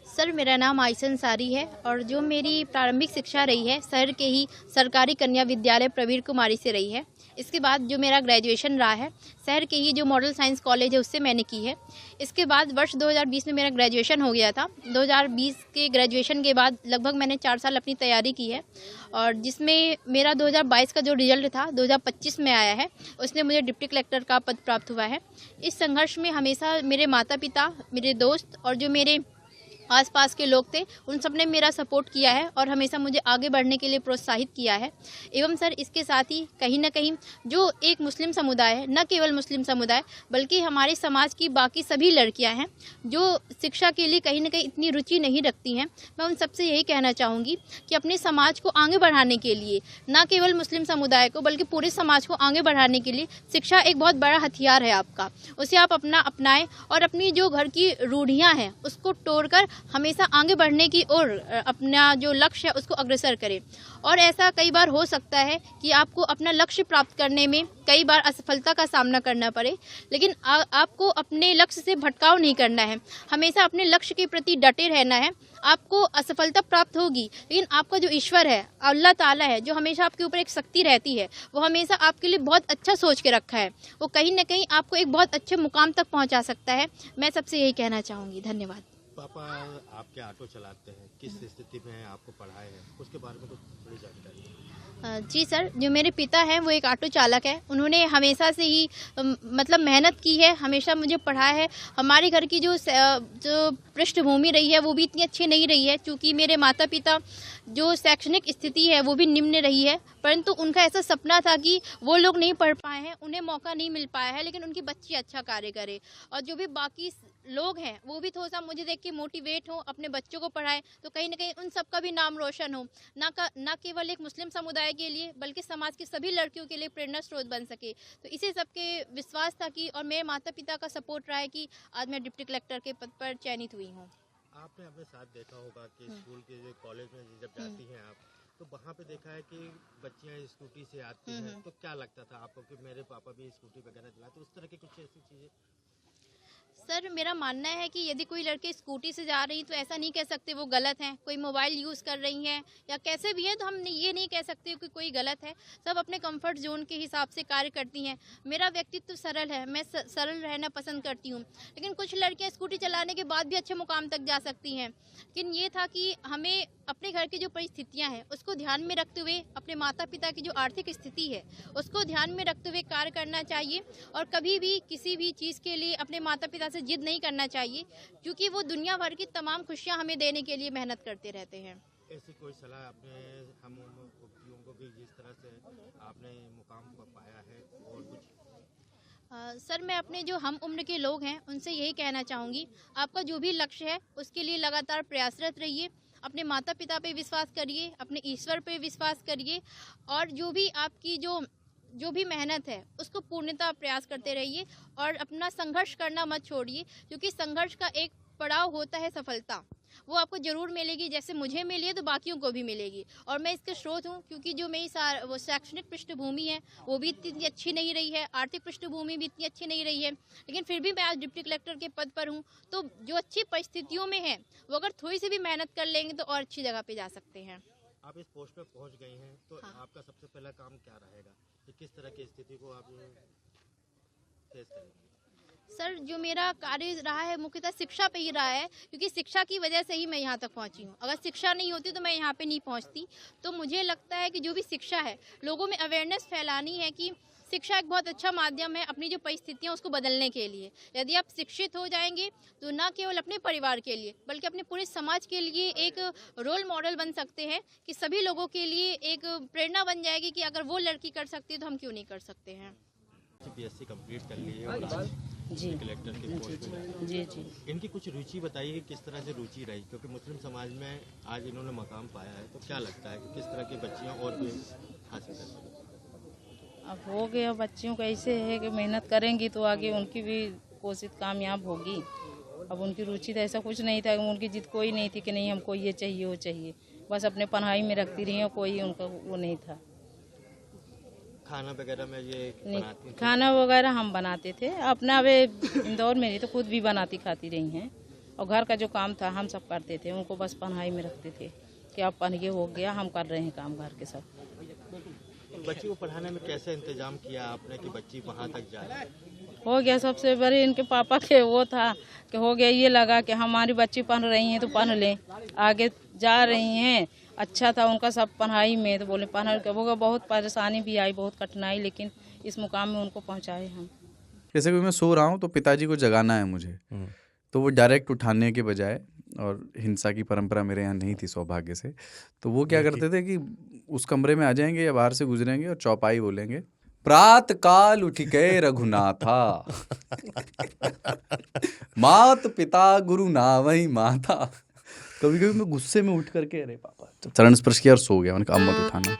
Sir, मेरा नाम आयसन सारी है और जो मेरी प्रारंभिक शिक्षा रही है शहर के ही सरकारी कन्या विद्यालय प्रवीण कुमारी से रही है। इसके बाद जो मेरा ग्रेजुएशन रहा है शहर के ही जो मॉडल साइंस कॉलेज है उससे मैंने की है। इसके बाद वर्ष 2020 में मेरा ग्रेजुएशन हो गया था। 2020 के ग्रेजुएशन के बाद लगभग मैंने 4 साल अपनी तैयारी की है और जिसमें मेरा 2022 का जो रिजल्ट था 2025 में आया है, उसमें मुझे डिप्टी कलेक्टर का पद प्राप्त हुआ है। इस संघर्ष में हमेशा मेरे माता पिता, मेरे दोस्त और जो मेरे आसपास के लोग थे उन सब ने मेरा सपोर्ट किया है और हमेशा मुझे आगे बढ़ने के लिए प्रोत्साहित किया है। एवं सर, इसके साथ ही कहीं ना कहीं जो एक मुस्लिम समुदाय है, न केवल मुस्लिम समुदाय बल्कि हमारे समाज की बाकी सभी लड़कियां हैं जो शिक्षा के लिए कहीं ना कहीं इतनी रुचि नहीं रखती हैं, मैं उन सबसे यही कहना चाहूँगी कि अपने समाज को आगे बढ़ाने के लिए, न केवल मुस्लिम समुदाय को बल्कि पूरे समाज को आगे बढ़ाने के लिए शिक्षा एक बहुत बड़ा हथियार है आपका। उसे आप अपनाएं और अपनी जो घर की रूढ़ियाँ हैं उसको तोड़कर हमेशा आगे बढ़ने की ओर अपना जो लक्ष्य है उसको अग्रसर करें। और ऐसा कई बार हो सकता है कि आपको अपना लक्ष्य प्राप्त करने में कई बार असफलता का सामना करना पड़े, लेकिन आपको अपने लक्ष्य से भटकाव नहीं करना है, हमेशा अपने लक्ष्य के प्रति डटे रहना है। आपको असफलता प्राप्त होगी, लेकिन आपका जो ईश्वर है, अल्लाह ताला है, जो हमेशा आपके ऊपर एक शक्ति रहती है, वो हमेशा आपके लिए बहुत अच्छा सोच के रखा है। वो कहीं ना कहीं आपको एक बहुत अच्छे मुकाम तक पहुंचा सकता है। मैं सबसे यही कहना चाहूँगी। धन्यवाद। पापा आपके ऑटो चलाते हैं, किस स्थिति में आपको पढ़ाए हैं, उसके बारे में कुछ थोड़ी जानकारी? जी सर, जो मेरे पिता हैं वो एक ऑटो चालक है। उन्होंने हमेशा से ही मतलब मेहनत की है, हमेशा मुझे पढ़ाया है। हमारे घर की जो पृष्ठभूमि रही है वो भी इतनी अच्छी नहीं रही है, क्योंकि मेरे माता पिता जो शैक्षणिक स्थिति है वो भी निम्न रही है, परंतु उनका ऐसा सपना था कि वो लोग नहीं पढ़ पाए हैं, उन्हें मौका नहीं मिल पाया है, लेकिन उनकी बच्ची अच्छा कार्य करे और जो भी बाकी लोग हैं वो भी थोड़ा सा मुझे देख के मोटिवेट हो, अपने बच्चों को पढ़ाएं, तो कहीं ना कहीं उन सबका भी नाम रोशन हो, ना केवल एक मुस्लिम समुदाय के लिए बल्कि समाज की सभी लड़कियों के लिए प्रेरणा स्रोत बन सके। तो इसे सबके विश्वास था कि और मेरे माता पिता का सपोर्ट रहा है कि आज मैं डिप्टी कलेक्टर के पद पर चयनित हुई हूँ। आपने अपने साथ देखा होगा कि स्कूल के जो कॉलेज में जब जाती हैं आप, तो वहाँ पे देखा है कि बच्चियाँ स्कूटी से आती हैं, तो क्या लगता था आपको कि मेरे पापा भी स्कूटी वगैरह चलाते, उस तरह की कुछ ऐसी चीज़ें? सर, मेरा मानना है कि यदि कोई लड़के स्कूटी से जा रही तो ऐसा नहीं कह सकते वो गलत हैं। कोई मोबाइल यूज़ कर रही हैं या कैसे भी है तो हम ये नहीं कह सकते कि कोई गलत है। सब अपने कंफर्ट जोन के हिसाब से कार्य करती हैं। मेरा व्यक्तित्व सरल है, मैं सरल रहना पसंद करती हूँ, लेकिन कुछ लड़कियाँ स्कूटी चलाने के बाद भी अच्छे मुकाम तक जा सकती हैं। लेकिन ये था कि हमें अपने घर की जो परिस्थितियाँ हैं उसको ध्यान में रखते हुए, अपने माता पिता की जो आर्थिक स्थिति है उसको ध्यान में रखते हुए कार्य करना चाहिए और कभी भी किसी भी चीज़ के लिए अपने माता पिता से जिद नहीं करना चाहिए, क्योंकि वो दुनिया भर की तमाम खुशियां हमें देने के लिए मेहनत करते रहते हैं। ऐसी कोई सलाह आपने हम बच्चियों को भी जिस तरह से आपने मुकाम पर पाया है और कुछ? सर, मैं अपने जो हम उम्र के लोग हैं उनसे यही कहना चाहूँगी, आपका जो भी लक्ष्य है उसके लिए लगातार प्रयासरत रहिए, अपने माता पिता पे विश्वास करिए, अपने ईश्वर पे विश्वास करिए और जो भी आपकी जो भी मेहनत है उसको पूर्णतः प्रयास करते रहिए और अपना संघर्ष करना मत छोड़िए, क्योंकि संघर्ष का एक पड़ाव होता है सफलता, वो आपको जरूर मिलेगी। जैसे मुझे मिली है तो बाकियों को भी मिलेगी और मैं इसके स्रोत हूँ, क्योंकि जो मेरी वो शैक्षणिक पृष्ठभूमि है वो भी इतनी अच्छी नहीं रही है, आर्थिक पृष्ठभूमि भी इतनी अच्छी नहीं रही है, लेकिन फिर भी मैं आज डिप्टी कलेक्टर के पद पर हूँ। तो जो अच्छी परिस्थितियों में है वो अगर थोड़ी सी भी मेहनत कर लेंगे तो और अच्छी जगह पे जा सकते हैं। आप इस पोस्ट पे पहुंच गई हैं तो हाँ। आपका सबसे पहला काम क्या रहेगा कि किस तरह की स्थिति को आप फेस करेंगे? सर, जो मेरा कार्य रहा है मुख्यतः शिक्षा पे ही रहा है, क्योंकि शिक्षा की वजह से ही मैं यहाँ तक पहुँची हूँ। अगर शिक्षा नहीं होती तो मैं यहाँ पे नहीं पहुँचती। तो मुझे लगता है कि जो भी शिक्षा है, लोगों में अवेयरनेस फैलानी है कि शिक्षा एक बहुत अच्छा माध्यम है अपनी जो परिस्थितियाँ उसको बदलने के लिए। यदि आप शिक्षित हो जाएंगे तो न केवल अपने परिवार के लिए बल्कि अपने पूरे समाज के लिए एक रोल मॉडल बन सकते हैं, कि सभी लोगों के लिए एक प्रेरणा बन जाएगी कि अगर वो लड़की कर सकती है तो हम क्यों नहीं कर सकते हैं। बीएससी कंप्लीट कर ली है और जी कलेक्टर की पोस्ट में। जी जी इनकी कुछ रुचि बताइए, किस तरह से रुचि रही, क्योंकि मुस्लिम समाज में आज इन्होंने मकाम पाया है, तो क्या लगता है कि किस तरह की बच्चियां और भी हासिल कर सकें? अब हो गया, बच्चियों का ऐसे है कि मेहनत करेंगी तो आगे उनकी भी कोशिश कामयाब होगी। अब उनकी रुचि तो ऐसा कुछ नहीं था, उनकी जिद कोई नहीं थी कि नहीं हमको ये चाहिए वो चाहिए, बस अपने पढ़ाई में रखती रही, कोई उनका वो नहीं था। खाना वगैरह में ये नहीं, बनाती थी? खाना वगैरह हम बनाते थे अपना। वे इंदौर में नहीं तो खुद भी बनाती खाती रही हैं। और घर का जो काम था हम सब करते थे, उनको बस पढ़ाई में रखते थे कि अब पढ़िए हो गया, हम कर रहे हैं काम घर के सब। बच्ची को पढ़ाने में कैसे इंतजाम किया आपने कि बच्ची वहाँ तक जाए? हो गया, सबसे बड़े इनके पापा के वो था कि हो गया, ये लगा कि हमारी बच्ची पढ़ रही हैं तो पढ़ लें, आगे जा रही हैं। अच्छा था उनका सब पढ़ाई में, तो बोले पढ़ के वो बहुत परेशानी भी आई, बहुत कठिनाई, लेकिन इस मुकाम में उनको पहुंचाए हम। जैसे कि मैं सो रहा हूँ तो पिताजी को जगाना है मुझे, तो वो डायरेक्ट उठाने के बजाय, और हिंसा की परंपरा मेरे यहाँ नहीं थी सौभाग्य से, तो वो क्या करते थे कि उस कमरे में आ जाएंगे या बाहर से गुजरेंगे और चौपाई बोलेंगे, प्रात काल उठ के रघुनाथा मात पिता गुरु नावई माता। कभी कभी मैं गुस्से में उठ करके अरे पापा, चरण स्पर्श किया और सो गया। मैंने कहा अब मत उठाना।